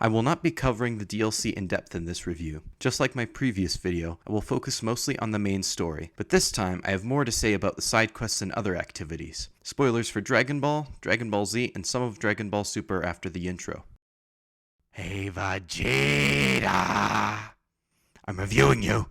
I will not be covering the DLC in depth in this review. Just like my previous video, I will focus mostly on the main story, but this time I have more to say about the side quests and other activities. Spoilers for Dragon Ball, Dragon Ball Z, and some of Dragon Ball Super after the intro. Hey Vegeta! I'm reviewing you!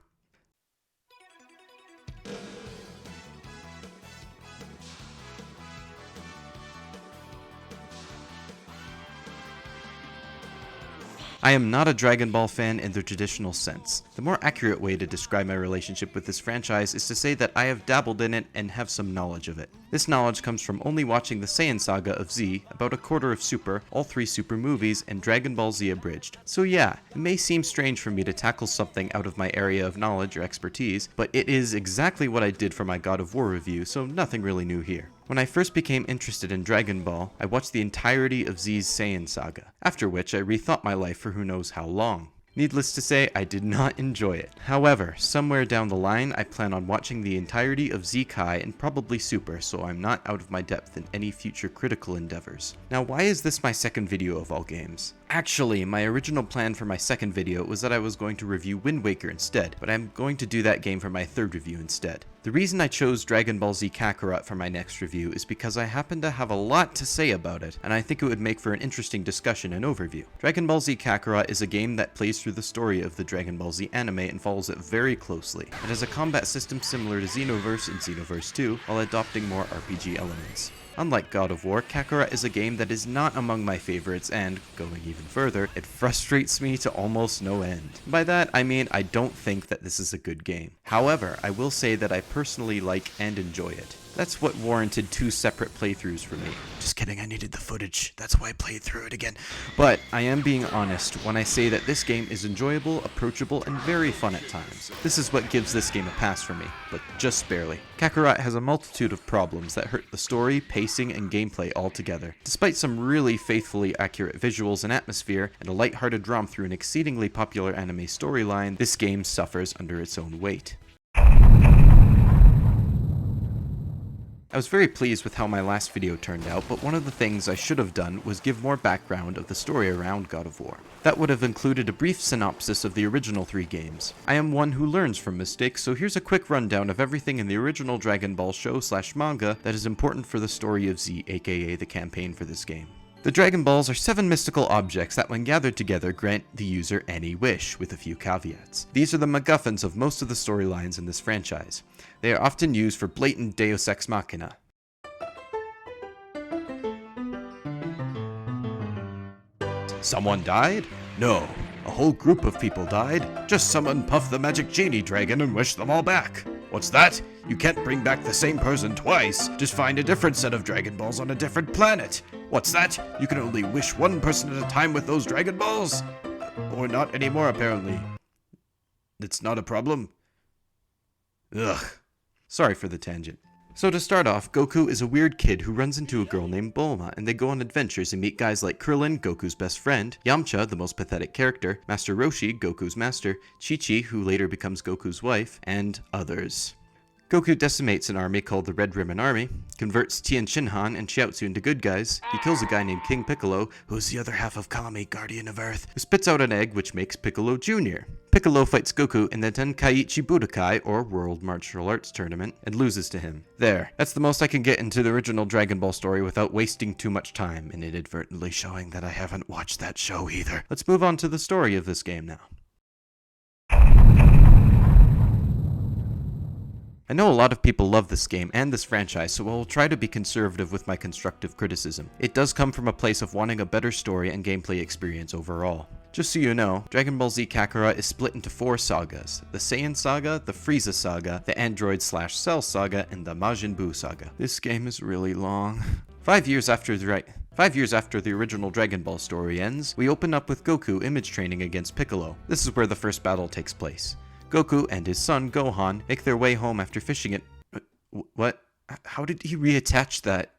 I am not a Dragon Ball fan in the traditional sense. The more accurate way to describe my relationship with this franchise is to say that I have dabbled in it and have some knowledge of it. This knowledge comes from only watching the Saiyan saga of Z, about a quarter of Super, all 3 Super movies, and Dragon Ball Z abridged. So yeah, it may seem strange for me to tackle something out of my area of knowledge or expertise, but it is exactly what I did for my God of War review, so nothing really new here. When I first became interested in Dragon Ball, I watched the entirety of Z's Saiyan saga, after which I rethought my life for who knows how long. Needless to say, I did not enjoy it. However, somewhere down the line, I plan on watching the entirety of Z Kai and probably Super, so I'm not out of my depth in any future critical endeavors. Now, why is this my second video of all games? Actually, my original plan for my second video was that I was going to review Wind Waker instead, but I'm going to do that game for my third review instead. The reason I chose Dragon Ball Z Kakarot for my next review is because I happen to have a lot to say about it, and I think it would make for an interesting discussion and overview. Dragon Ball Z Kakarot is a game that plays through the story of the Dragon Ball Z anime and follows it very closely. It has a combat system similar to Xenoverse and Xenoverse 2, while adopting more RPG elements. Unlike God of War, Kakarot is a game that is not among my favorites and, going even further, it frustrates me to almost no end. By that, I mean I don't think that this is a good game. However, I will say that I personally like and enjoy it. That's what warranted 2 separate playthroughs for me. Just kidding, I needed the footage. That's why I played through it again. But I am being honest when I say that this game is enjoyable, approachable, and very fun at times. This is what gives this game a pass for me, but just barely. Kakarot has a multitude of problems that hurt the story, pacing, and gameplay altogether. Despite some really faithfully accurate visuals and atmosphere, and a lighthearted romp through an exceedingly popular anime storyline, this game suffers under its own weight. I was very pleased with how my last video turned out, but one of the things I should have done was give more background of the story around God of War. That would have included a brief synopsis of the original 3 games. I am one who learns from mistakes, so here's a quick rundown of everything in the original Dragon Ball show/manga that is important for the story of Z, aka the campaign for this game. The Dragon Balls are 7 mystical objects that when gathered together grant the user any wish, with a few caveats. These are the MacGuffins of most of the storylines in this franchise. They are often used for blatant deus ex machina. Someone died? No. A whole group of people died? Just someone puffed the magic genie dragon and wished them all back. What's that? You can't bring back the same person twice. Just find a different set of Dragon Balls on a different planet. What's that? You can only wish one person at a time with those Dragon Balls? Or not anymore, apparently. It's not a problem. Ugh. Sorry for the tangent. So to start off, Goku is a weird kid who runs into a girl named Bulma, and they go on adventures and meet guys like Krillin, Goku's best friend, Yamcha, the most pathetic character, Master Roshi, Goku's master, Chi-Chi, who later becomes Goku's wife, and others. Goku decimates an army called the Red Ribbon Army, converts Tien Shinhan and Chiaotzu into good guys, he kills a guy named King Piccolo, who's the other half of Kami, Guardian of Earth, who spits out an egg which makes Piccolo Jr. Piccolo fights Goku in the Tenkaichi Budokai, or World Martial Arts Tournament, and loses to him. There, that's the most I can get into the original Dragon Ball story without wasting too much time, and inadvertently showing that I haven't watched that show either. Let's move on to the story of this game now. I know a lot of people love this game and this franchise, so I will try to be conservative with my constructive criticism. It does come from a place of wanting a better story and gameplay experience overall. Just so you know, Dragon Ball Z Kakarot is split into 4 sagas: the Saiyan saga, the Frieza saga, the Android/Cell saga, and the Majin Buu saga. This game is really long. 5 years after the original Dragon Ball story ends, we open up with Goku image training against Piccolo. This is where the first battle takes place. Goku and his son, Gohan, make their way home after fishing it. What? How did he reattach that?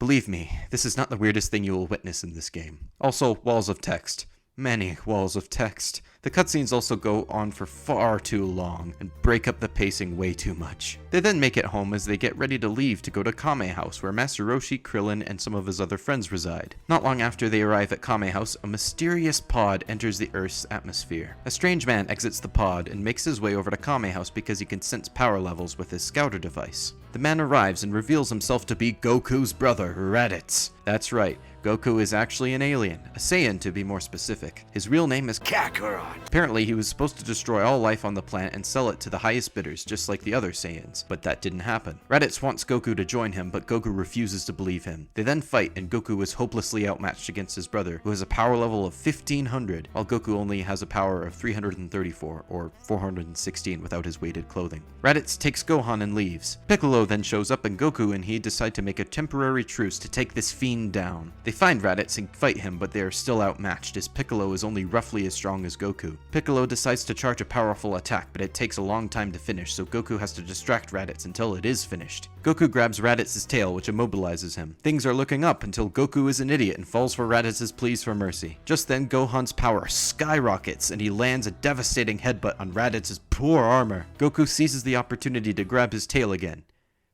Believe me, this is not the weirdest thing you will witness in this game. Also, walls of text. Many walls of text. The cutscenes also go on for far too long and break up the pacing way too much. They then make it home as they get ready to leave to go to Kame House, where Master Roshi, Krillin, and some of his other friends reside. Not long after they arrive at Kame House, a mysterious pod enters the Earth's atmosphere. A strange man exits the pod and makes his way over to Kame House because he can sense power levels with his scouter device. The man arrives and reveals himself to be Goku's brother, Raditz. That's right, Goku is actually an alien, a Saiyan to be more specific. His real name is Kakarot. Apparently he was supposed to destroy all life on the planet and sell it to the highest bidders, just like the other Saiyans, but that didn't happen. Raditz wants Goku to join him, but Goku refuses to believe him. They then fight, and Goku is hopelessly outmatched against his brother, who has a power level of 1500, while Goku only has a power of 334, or 416 without his weighted clothing. Raditz takes Gohan and leaves. Piccolo then shows up, and Goku and he decide to make a temporary truce to take this fiend down. They find Raditz and fight him, but they are still outmatched, as Piccolo is only roughly as strong as Goku. Piccolo decides to charge a powerful attack, but it takes a long time to finish, so Goku has to distract Raditz until it is finished. Goku grabs Raditz's tail, which immobilizes him. Things are looking up until Goku is an idiot and falls for Raditz's pleas for mercy. Just then, Gohan's power skyrockets, and he lands a devastating headbutt on Raditz's poor armor. Goku seizes the opportunity to grab his tail again.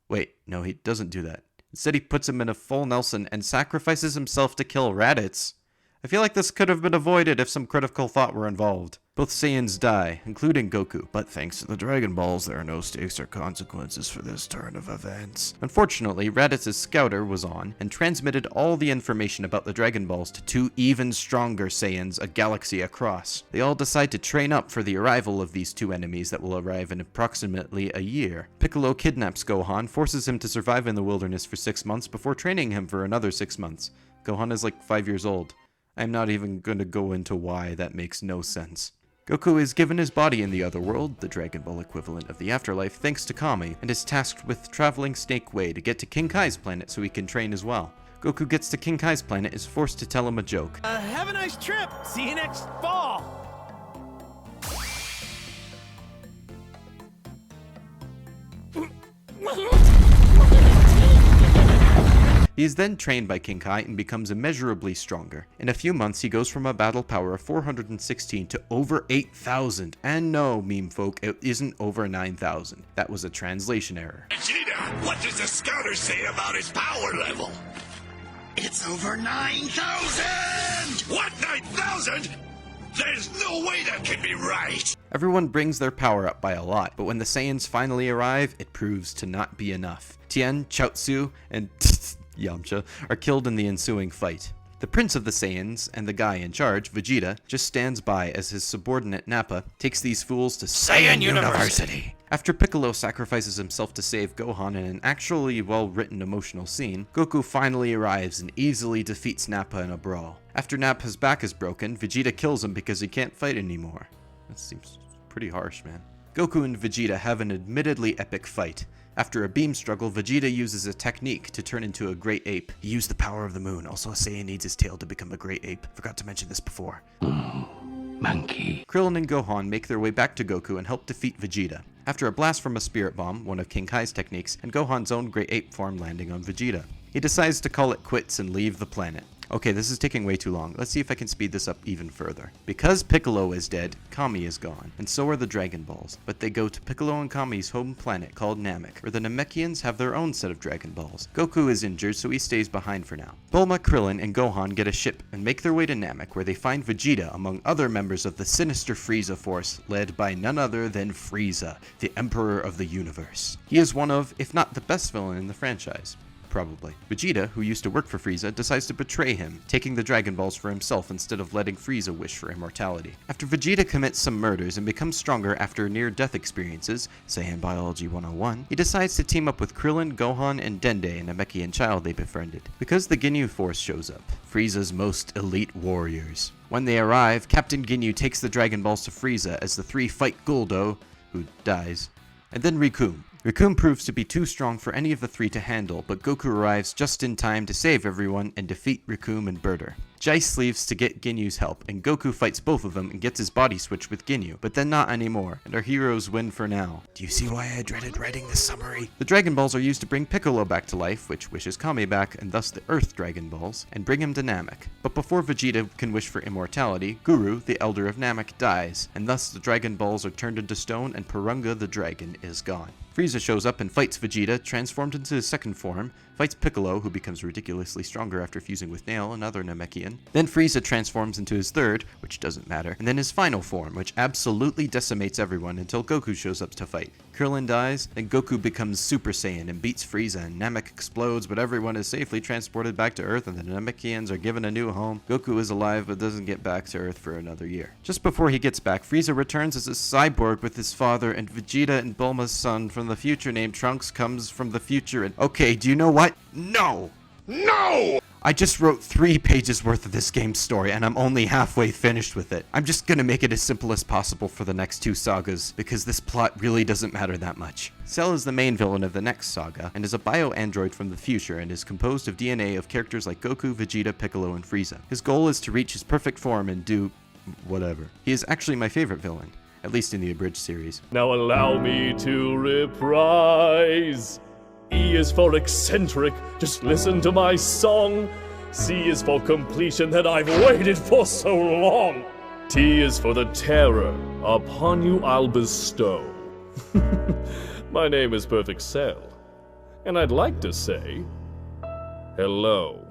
Wait, no, he doesn't do that. Instead, he puts him in a full Nelson and sacrifices himself to kill Raditz. I feel like this could have been avoided if some critical thought were involved. Both Saiyans die, including Goku, but thanks to the Dragon Balls, there are no stakes or consequences for this turn of events. Unfortunately, Raditz's scouter was on and transmitted all the information about the Dragon Balls to two even stronger Saiyans a galaxy across. They all decide to train up for the arrival of these two enemies that will arrive in approximately a year. Piccolo kidnaps Gohan, forces him to survive in the wilderness for 6 months before training him for another 6 months. Gohan is like 5 years old. I'm not even going to go into why that makes no sense. Goku is given his body in the other world, the Dragon Ball equivalent of the afterlife, thanks to Kami, and is tasked with traveling Snake Way to get to King Kai's planet so he can train as well. Goku gets to King Kai's planet, is forced to tell him a joke. Have a nice trip! See you next fall! He is then trained by King Kai and becomes immeasurably stronger. In a few months, he goes from a battle power of 416 to over 8,000. And no, meme folk, it isn't over 9,000. That was a translation error. Vegeta, what does the scouter say about his power level? It's over 9,000! What, 9,000? There's no way that can be right! Everyone brings their power up by a lot, but when the Saiyans finally arrive, it proves to not be enough. Tien, Chaozu, and Yamcha are killed in the ensuing fight. The Prince of the Saiyans and the guy in charge, Vegeta, just stands by as his subordinate Nappa takes these fools to Saiyan University. After Piccolo sacrifices himself to save Gohan in an actually well-written emotional scene, Goku finally arrives and easily defeats Nappa in a brawl. After Nappa's back is broken, Vegeta kills him because he can't fight anymore. That seems pretty harsh, man. Goku and Vegeta have an admittedly epic fight. After a beam struggle, Vegeta uses a technique to turn into a great ape. He used the power of the moon. Also, a Saiyan needs his tail to become a great ape. Forgot to mention this before. Monkey. Krillin and Gohan make their way back to Goku and help defeat Vegeta. After a blast from a spirit bomb, one of King Kai's techniques, and Gohan's own great ape form landing on Vegeta, he decides to call it quits and leave the planet. Okay, this is taking way too long. Let's see if I can speed this up even further. Because Piccolo is dead, Kami is gone, and so are the Dragon Balls. But they go to Piccolo and Kami's home planet called Namek, where the Namekians have their own set of Dragon Balls. Goku is injured, so he stays behind for now. Bulma, Krillin, and Gohan get a ship and make their way to Namek, where they find Vegeta among other members of the sinister Frieza Force, led by none other than Frieza, the Emperor of the Universe. He is one of, if not the best villain in the franchise. Probably. Vegeta, who used to work for Frieza, decides to betray him, taking the Dragon Balls for himself instead of letting Frieza wish for immortality. After Vegeta commits some murders and becomes stronger after near-death experiences, Saiyan Biology 101, he decides to team up with Krillin, Gohan, and Dende, a Namekian child they befriended. Because the Ginyu Force shows up, Frieza's most elite warriors. When they arrive, Captain Ginyu takes the Dragon Balls to Frieza as the three fight Guldo, who dies, and then Recoome. Recoome proves to be too strong for any of the three to handle, but Goku arrives just in time to save everyone and defeat Recoome and Birder. Jice leaves to get Ginyu's help, and Goku fights both of them and gets his body switched with Ginyu, but then not anymore, and our heroes win for now. Do you see why I dreaded writing this summary? The Dragon Balls are used to bring Piccolo back to life, which wishes Kame back, and thus the Earth Dragon Balls, and bring him to Namek. But before Vegeta can wish for immortality, Guru, the Elder of Namek, dies, and thus the Dragon Balls are turned into stone and Purunga the Dragon is gone. Frieza shows up and fights Vegeta, transformed into his second form, fights Piccolo, who becomes ridiculously stronger after fusing with Nail, another Namekian. Then Frieza transforms into his third, which doesn't matter, and then his final form, which absolutely decimates everyone until Goku shows up to fight. Krillin dies, then Goku becomes Super Saiyan and beats Frieza, and Namek explodes, but everyone is safely transported back to Earth, and the Namekians are given a new home. Goku is alive, but doesn't get back to Earth for another year. Just before he gets back, Frieza returns as a cyborg with his father, and Vegeta and Bulma's son from the future named Trunks comes from the future, and okay, do you know what? No! No! I just wrote 3 pages worth of this game's story, and I'm only halfway finished with it. I'm just gonna make it as simple as possible for the next 2 sagas, because this plot really doesn't matter that much. Cell is the main villain of the next saga, and is a bio-android from the future, and is composed of DNA of characters like Goku, Vegeta, Piccolo, and Frieza. His goal is to reach his perfect form and do whatever. He is actually my favorite villain, at least in the abridged series. Now allow me to reprise. E is for eccentric, just listen to my song. C is for completion that I've waited for so long. T is for the terror upon you I'll bestow. My name is Perfect Cell, and I'd like to say, hello.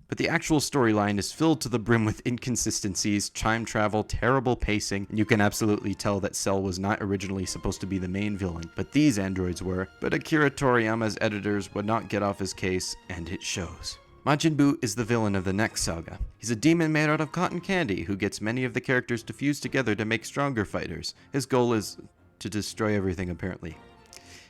But the actual storyline is filled to the brim with inconsistencies, time travel, terrible pacing, and you can absolutely tell that Cell was not originally supposed to be the main villain, but these androids were. But Akira Toriyama's editors would not get off his case, and it shows. Majin Buu is the villain of the next saga. He's a demon made out of cotton candy who gets many of the characters to fuse together to make stronger fighters. His goal is to destroy everything, apparently.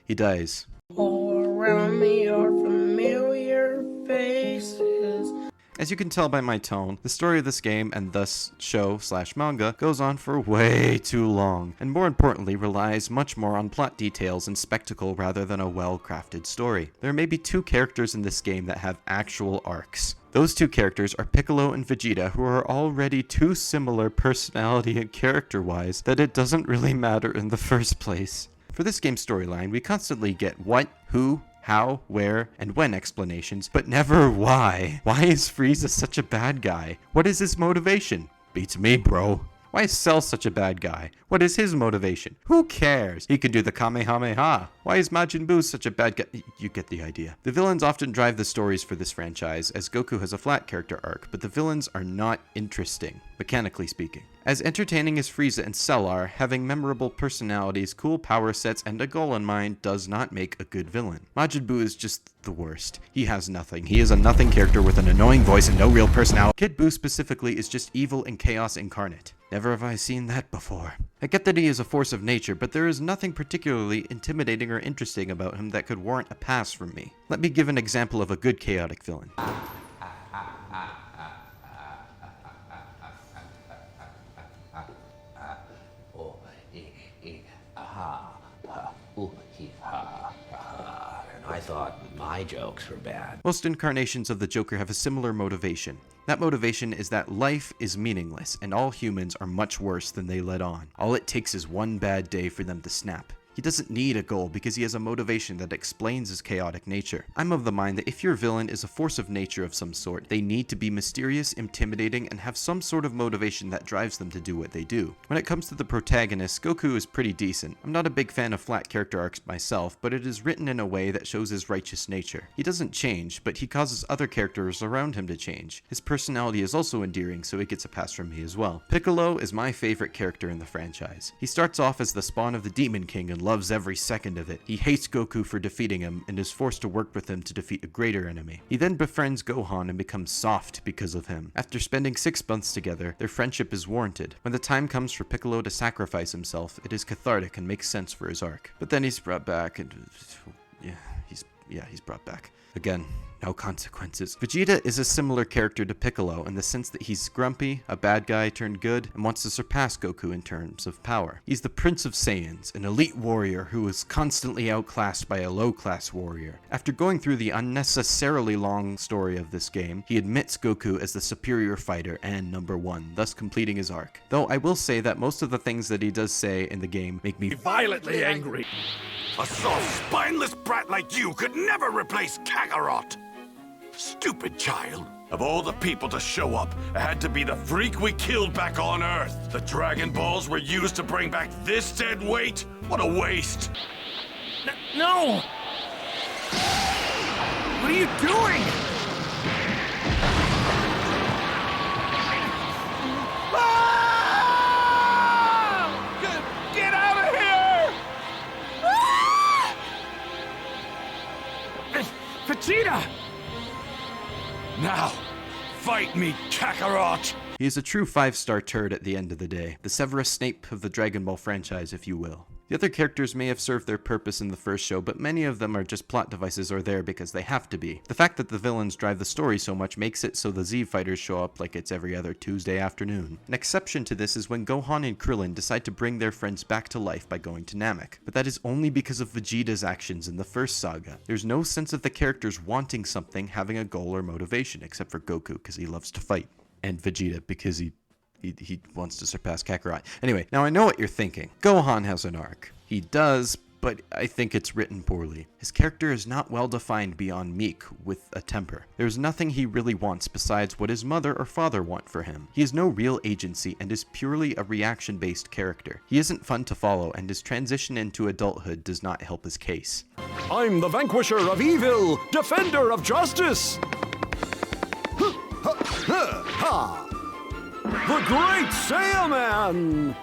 He dies. All around me are familiar faces. As you can tell by my tone, the story of this game, and thus show/manga, goes on for way too long, and more importantly relies much more on plot details and spectacle rather than a well-crafted story. There may be 2 characters in this game that have actual arcs. Those 2 characters are Piccolo and Vegeta, who are already too similar personality and character-wise that it doesn't really matter in the first place. For this game's storyline, we constantly get what, who, how, where, and when explanations, but never why. Why is Frieza such a bad guy? What is his motivation? Beats me, bro. Why is Cell such a bad guy? What is his motivation? Who cares? He could do the Kamehameha. Why is Majin Buu such a bad guy? You get the idea. The villains often drive the stories for this franchise, as Goku has a flat character arc, but the villains are not interesting, mechanically speaking. As entertaining as Frieza and Cell are, having memorable personalities, cool power sets, and a goal in mind does not make a good villain. Majin Buu is just the worst. He has nothing. He is a nothing character with an annoying voice and no real personality. Kid Buu specifically is just evil and chaos incarnate. Never have I seen that before. I get that he is a force of nature, but there is nothing particularly intimidating or interesting about him that could warrant a pass from me. Let me give an example of a good chaotic villain. I thought my jokes were bad. Most incarnations of the Joker have a similar motivation. That motivation is that life is meaningless, and all humans are much worse than they let on. All it takes is one bad day for them to snap. He doesn't need a goal because he has a motivation that explains his chaotic nature. I'm of the mind that if your villain is a force of nature of some sort, they need to be mysterious, intimidating, and have some sort of motivation that drives them to do what they do. When it comes to the protagonist, Goku is pretty decent. I'm not a big fan of flat character arcs myself, but it is written in a way that shows his righteous nature. He doesn't change, but he causes other characters around him to change. His personality is also endearing, so he gets a pass from me as well. Piccolo is my favorite character in the franchise. He starts off as the spawn of the Demon King and loves every second of it. He hates Goku for defeating him and is forced to work with him to defeat a greater enemy. He then befriends Gohan and becomes soft because of him. After spending 6 months together, their friendship is warranted. When the time comes for Piccolo to sacrifice himself, it is cathartic and makes sense for his arc. But then he's brought back and... he's brought back. Again, no consequences. Vegeta is a similar character to Piccolo in the sense that he's grumpy, a bad guy turned good, and wants to surpass Goku in terms of power. He's the Prince of Saiyans, an elite warrior who is constantly outclassed by a low-class warrior. After going through the unnecessarily long story of this game, he admits Goku as the superior fighter and number one, thus completing his arc. Though I will say that most of the things that he does say in the game make me Violently angry. A soft, spineless brat like you could never replace Kakarot! Stupid child. Of all the people to show up, it had to be the freak we killed back on Earth. The Dragon Balls were used to bring back this dead weight? What a waste! No! What are you doing? Ah! Get out of here! Vegeta! Now, fight me, Kakarot! He is a true 5-star turd at the end of the day. The Severus Snape of the Dragon Ball franchise, if you will. The other characters may have served their purpose in the first show, but many of them are just plot devices or there because they have to be. The fact that the villains drive the story so much makes it so the Z fighters show up like it's every other Tuesday afternoon. An exception to this is when Gohan and Krillin decide to bring their friends back to life by going to Namek. But that is only because of Vegeta's actions in the first saga. There's no sense of the characters wanting something, having a goal or motivation, except for Goku because he loves to fight. And Vegeta because he wants to surpass Kakarot. Anyway, now I know what you're thinking. Gohan has an arc. He does, but I think it's written poorly. His character is not well defined beyond meek, with a temper. There's nothing he really wants besides what his mother or father want for him. He has no real agency and is purely a reaction-based character. He isn't fun to follow, and his transition into adulthood does not help his case. I'm the vanquisher of evil, defender of justice. The Great Saiyaman!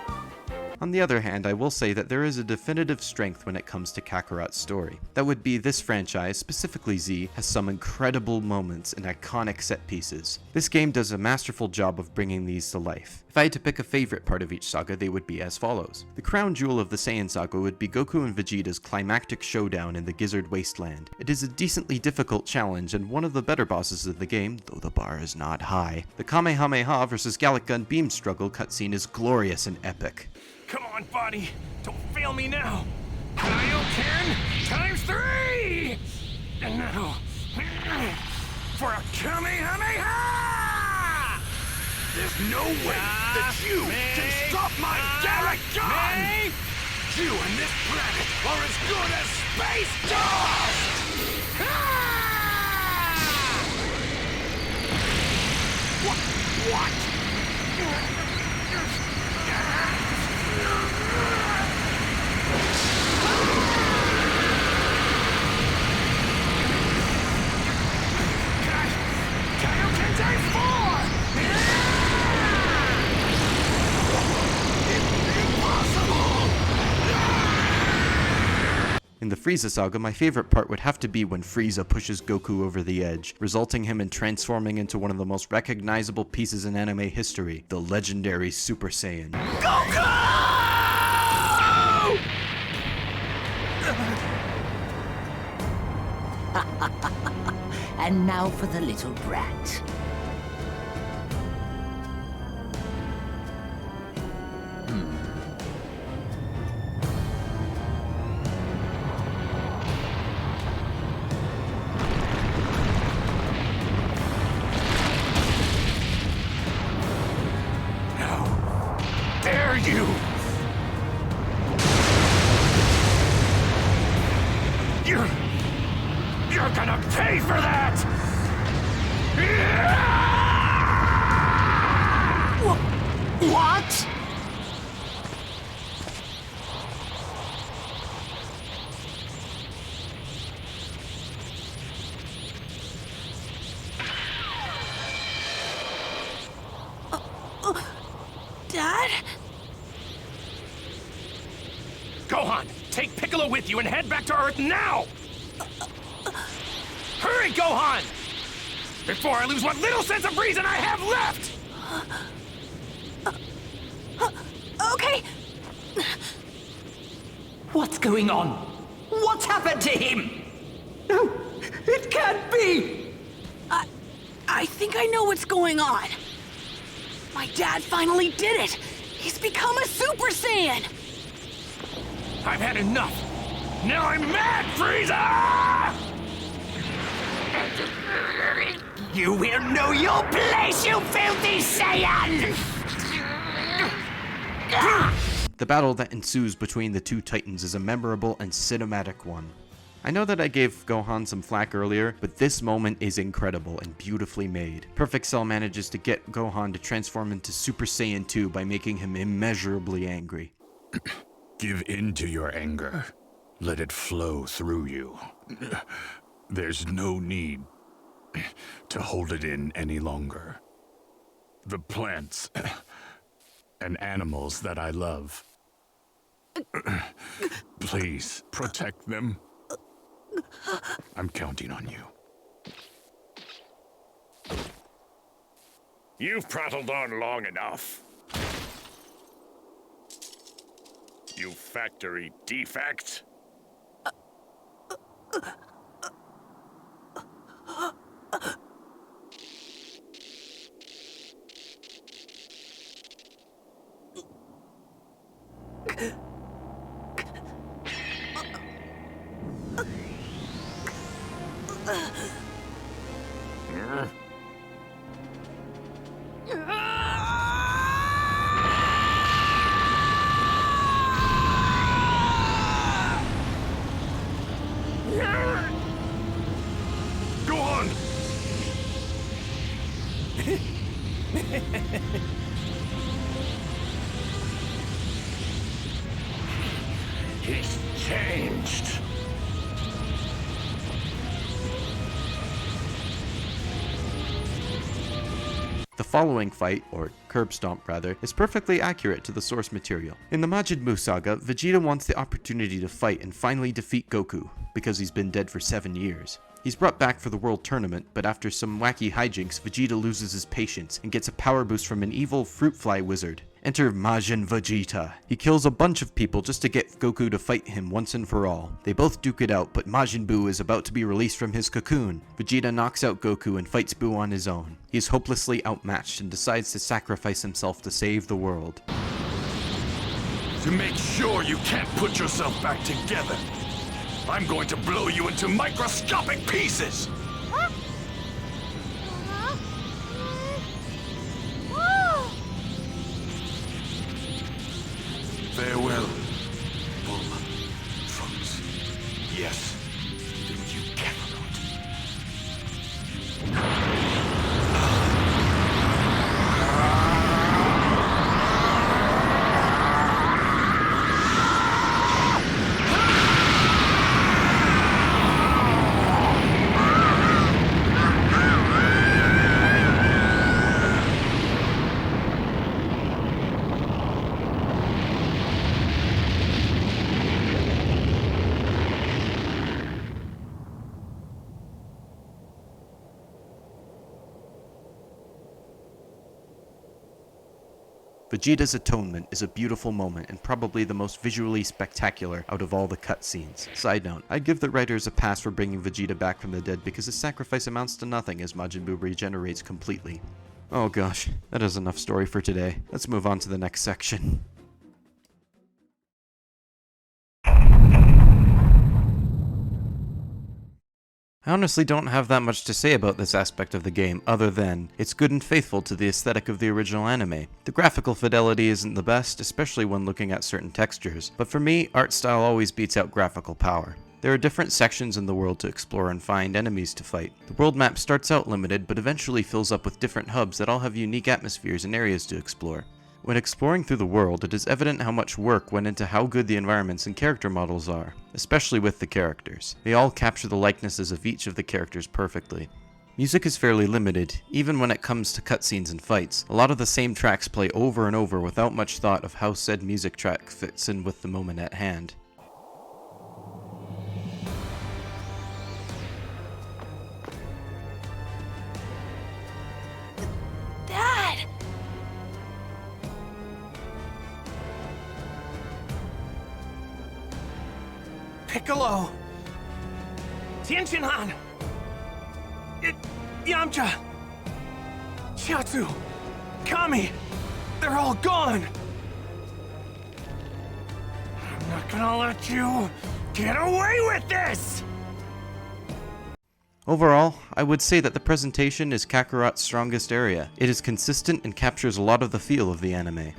On the other hand, I will say that there is a definitive strength when it comes to Kakarot's story. That would be this franchise, specifically Z, has some incredible moments and iconic set pieces. This game does a masterful job of bringing these to life. If I had to pick a favorite part of each saga, they would be as follows. The crown jewel of the Saiyan saga would be Goku and Vegeta's climactic showdown in the Gizzard Wasteland. It is a decently difficult challenge and one of the better bosses of the game, though the bar is not high. The Kamehameha vs. Gallic Gun beam struggle cutscene is glorious and epic. Come on, buddy. Don't fail me now. Kaioken times 3! And now, for a Kamehameha! There's no way that you can stop my Gallic Gun! You and this planet are as good as space dust! What? Kaioken times 4! In the Frieza saga, my favorite part would have to be when Frieza pushes Goku over the edge, resulting him in transforming into one of the most recognizable pieces in anime history, the legendary Super Saiyan. Goku! And now for the little brat. Dare you! You're gonna pay for that! What? Dad? Gohan, take Piccolo with you and head back to Earth now! Hurry, Gohan! Before I lose what little sense of reason I have left! Okay. What's going on? What's happened to him? No, It can't be! I think I know what's going on. My dad finally did it! He's become a Super Saiyan! I've had enough! Now I'm mad, Frieza! You will know your place, you filthy Saiyan! The battle that ensues between the two titans is a memorable and cinematic one. I know that I gave Gohan some flack earlier, but this moment is incredible and beautifully made. Perfect Cell manages to get Gohan to transform into Super Saiyan 2 by making him immeasurably angry. Give in to your anger. Let it flow through you. There's no need to hold it in any longer. The plants and animals that I love, please protect them. I'm counting on you. You've prattled on long enough. You factory defect. Go on! He's changed. The following fight, or curb stomp rather, is perfectly accurate to the source material. In the Majin Buu saga, Vegeta wants the opportunity to fight and finally defeat Goku, because he's been dead for 7 years. He's brought back for the World Tournament, but after some wacky hijinks, Vegeta loses his patience and gets a power boost from an evil fruit fly wizard. Enter Majin Vegeta. He kills a bunch of people just to get Goku to fight him once and for all. They both duke it out, but Majin Buu is about to be released from his cocoon. Vegeta knocks out Goku and fights Buu on his own. He is hopelessly outmatched and decides to sacrifice himself to save the world. To make sure you can't put yourself back together, I'm going to blow you into microscopic pieces! Farewell, Bulma, Trunks. Yes, did you Kakarot? Vegeta's atonement is a beautiful moment and probably the most visually spectacular out of all the cutscenes. Side note, I'd give the writers a pass for bringing Vegeta back from the dead because his sacrifice amounts to nothing as Majin Buu regenerates completely. Oh gosh, that is enough story for today. Let's move on to the next section. I honestly don't have that much to say about this aspect of the game, other than it's good and faithful to the aesthetic of the original anime. The graphical fidelity isn't the best, especially when looking at certain textures, but for me, art style always beats out graphical power. There are different sections in the world to explore and find enemies to fight. The world map starts out limited, but eventually fills up with different hubs that all have unique atmospheres and areas to explore. When exploring through the world, it is evident how much work went into how good the environments and character models are, especially with the characters. They all capture the likenesses of each of the characters perfectly. Music is fairly limited, even when it comes to cutscenes and fights. A lot of the same tracks play over and over without much thought of how said music track fits in with the moment at hand. Dad! Piccolo! Tenshinhan! Yamcha! Chiatsu! Kami! They're all gone! I'm not gonna let you get away with this! Overall, I would say that the presentation is Kakarot's strongest area. It is consistent and captures a lot of the feel of the anime.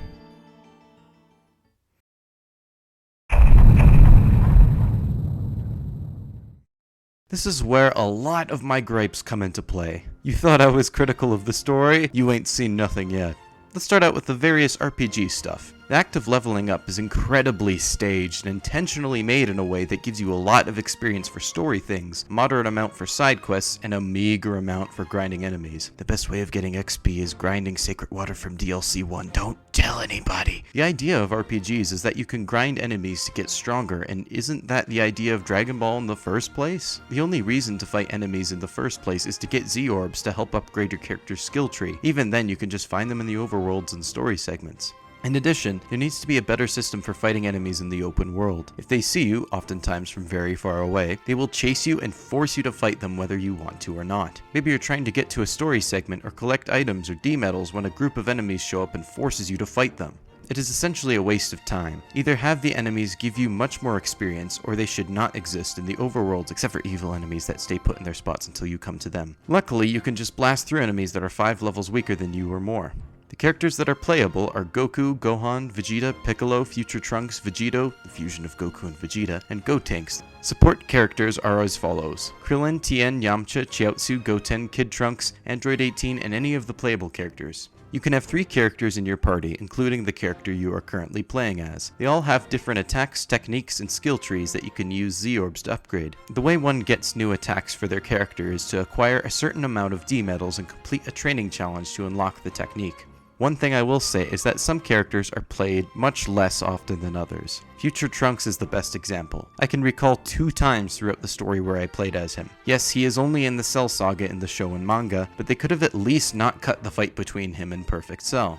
This is where a lot of my gripes come into play. You thought I was critical of the story? You ain't seen nothing yet. Let's start out with the various RPG stuff. The act of leveling up is incredibly staged and intentionally made in a way that gives you a lot of experience for story things, a moderate amount for side quests, and a meager amount for grinding enemies. The best way of getting XP is grinding Sacred Water from DLC 1. Don't tell anybody. The idea of RPGs is that you can grind enemies to get stronger, and isn't that the idea of Dragon Ball in the first place? The only reason to fight enemies in the first place is to get Z-Orbs to help upgrade your character's skill tree. Even then, you can just find them in the overworlds and story segments. In addition, there needs to be a better system for fighting enemies in the open world. If they see you, oftentimes from very far away, they will chase you and force you to fight them whether you want to or not. Maybe you're trying to get to a story segment or collect items or D-medals when a group of enemies show up and forces you to fight them. It is essentially a waste of time. Either have the enemies give you much more experience, or they should not exist in the overworlds except for evil enemies that stay put in their spots until you come to them. Luckily, you can just blast through enemies that are 5 levels weaker than you or more. The characters that are playable are Goku, Gohan, Vegeta, Piccolo, Future Trunks, Vegito, the fusion of Goku and Vegeta, and Gotenks. Support characters are as follows: Krillin, Tien, Yamcha, Chiaotzu, Goten, Kid Trunks, Android 18, and any of the playable characters. You can have 3 characters in your party, including the character you are currently playing as. They all have different attacks, techniques, and skill trees that you can use Z-Orbs to upgrade. The way one gets new attacks for their character is to acquire a certain amount of D-medals and complete a training challenge to unlock the technique. One thing I will say is that some characters are played much less often than others. Future Trunks is the best example. I can recall 2 times throughout the story where I played as him. Yes, he is only in the Cell Saga in the show and manga, but they could have at least not cut the fight between him and Perfect Cell.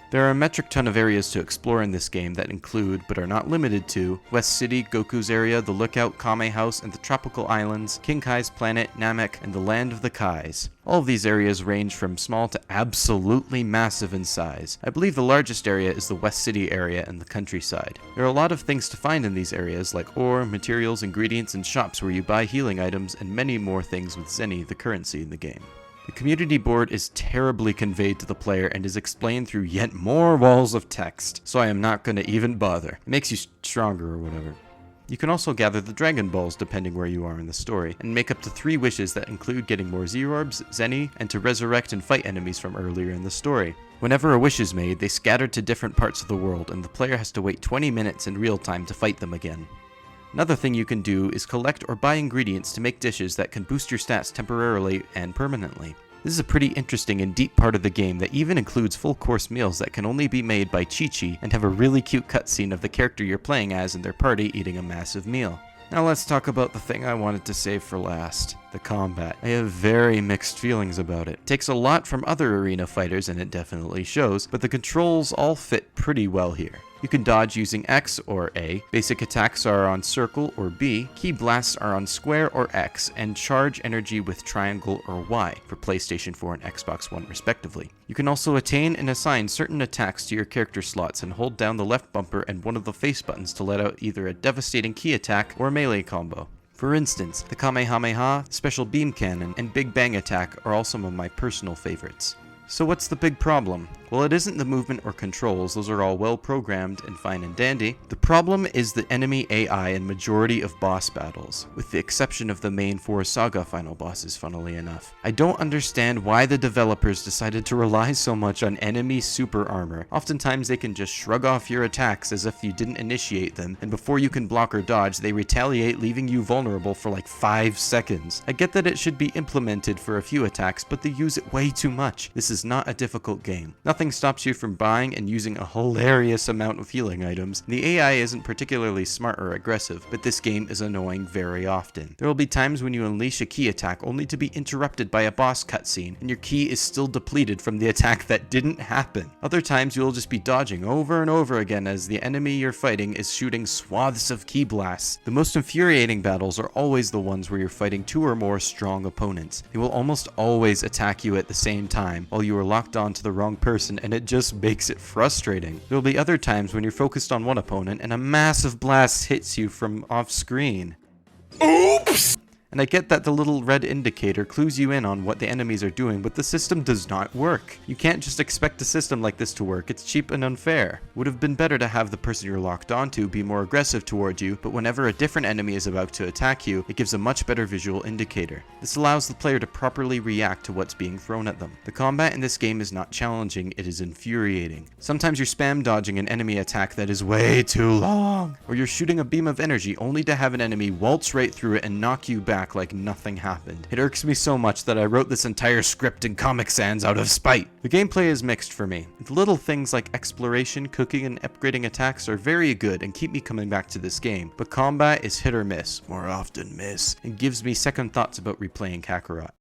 There are a metric ton of areas to explore in this game that include, but are not limited to, West City, Goku's area, the Lookout, Kame House, and the Tropical Islands, King Kai's planet, Namek, and the Land of the Kais. All of these areas range from small to absolutely massive in size. I believe the largest area is the West City area and the countryside. There are a lot of things to find in these areas, like ore, materials, ingredients, and shops where you buy healing items, and many more things with Zenny, the currency in the game. The community board is terribly conveyed to the player and is explained through yet more walls of text, so I am not going to even bother. It makes you stronger or whatever. You can also gather the Dragon Balls depending where you are in the story, and make up to 3 wishes that include getting more Z-Orbs, Zenny, and to resurrect and fight enemies from earlier in the story. Whenever a wish is made, they scatter to different parts of the world, and the player has to wait 20 minutes in real time to fight them again. Another thing you can do is collect or buy ingredients to make dishes that can boost your stats temporarily and permanently. This is a pretty interesting and deep part of the game that even includes full course meals that can only be made by Chi-Chi and have a really cute cutscene of the character you're playing as and their party eating a massive meal. Now let's talk about the thing I wanted to save for last, the combat. I have very mixed feelings about it. It takes a lot from other arena fighters, and it definitely shows, but the controls all fit pretty well here. You can dodge using X or A, basic attacks are on circle or B, key blasts are on square or X, and charge energy with triangle or Y for PlayStation 4 and Xbox One respectively. You can also attain and assign certain attacks to your character slots and hold down the left bumper and one of the face buttons to let out either a devastating key attack or a melee combo. For instance, the Kamehameha, Special Beam Cannon, and Big Bang Attack are all some of my personal favorites. So what's the big problem? Well, it isn't the movement or controls, those are all well programmed and fine and dandy. The problem is the enemy AI in majority of boss battles, with the exception of the main 4 Saga final bosses, funnily enough. I don't understand why the developers decided to rely so much on enemy super armor. Oftentimes they can just shrug off your attacks as if you didn't initiate them, and before you can block or dodge, they retaliate, leaving you vulnerable for like 5 seconds. I get that it should be implemented for a few attacks, but they use it way too much. This is not a difficult game. Nothing Nothing stops you from buying and using a hilarious amount of healing items. The AI isn't particularly smart or aggressive, but this game is annoying very often. There will be times when you unleash a key attack only to be interrupted by a boss cutscene, and your key is still depleted from the attack that didn't happen. Other times you will just be dodging over and over again as the enemy you're fighting is shooting swaths of key blasts. The most infuriating battles are always the ones where you're fighting 2 or more strong opponents. They will almost always attack you at the same time while you are locked on to the wrong person, and it just makes it frustrating. There will be other times when you're focused on one opponent and a massive blast hits you from off screen. Oops! And I get that the little red indicator clues you in on what the enemies are doing, but the system does not work. You can't just expect a system like this to work, it's cheap and unfair. Would have been better to have the person you're locked onto be more aggressive toward you, but whenever a different enemy is about to attack you, it gives a much better visual indicator. This allows the player to properly react to what's being thrown at them. The combat in this game is not challenging, it is infuriating. Sometimes you're spam dodging an enemy attack that is way too long, or you're shooting a beam of energy only to have an enemy waltz right through it and knock you back like nothing happened. It irks me so much that I wrote this entire script in Comic Sans out of spite. The gameplay is mixed for me. The little things like exploration, cooking, and upgrading attacks are very good and keep me coming back to this game, but combat is hit or miss, more often miss, and gives me second thoughts about replaying Kakarot.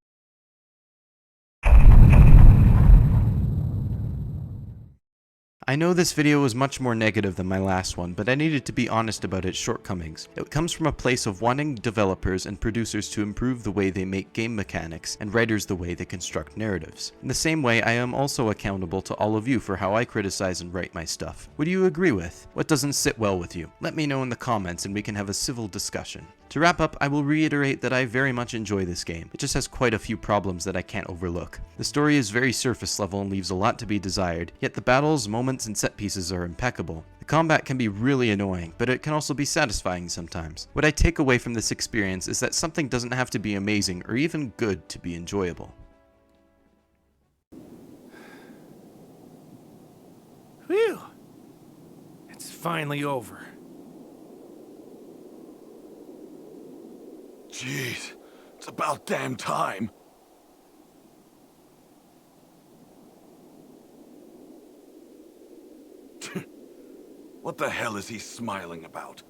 I know this video was much more negative than my last one, but I needed to be honest about its shortcomings. It comes from a place of wanting developers and producers to improve the way they make game mechanics, and writers the way they construct narratives. In the same way, I am also accountable to all of you for how I criticize and write my stuff. What do you agree with? What doesn't sit well with you? Let me know in the comments and we can have a civil discussion. To wrap up, I will reiterate that I very much enjoy this game. It just has quite a few problems that I can't overlook. The story is very surface level and leaves a lot to be desired, yet the battles, moments, and set pieces are impeccable. The combat can be really annoying, but it can also be satisfying sometimes. What I take away from this experience is that something doesn't have to be amazing or even good to be enjoyable. Whew. It's finally over. Jeez, it's about damn time. What the hell is he smiling about?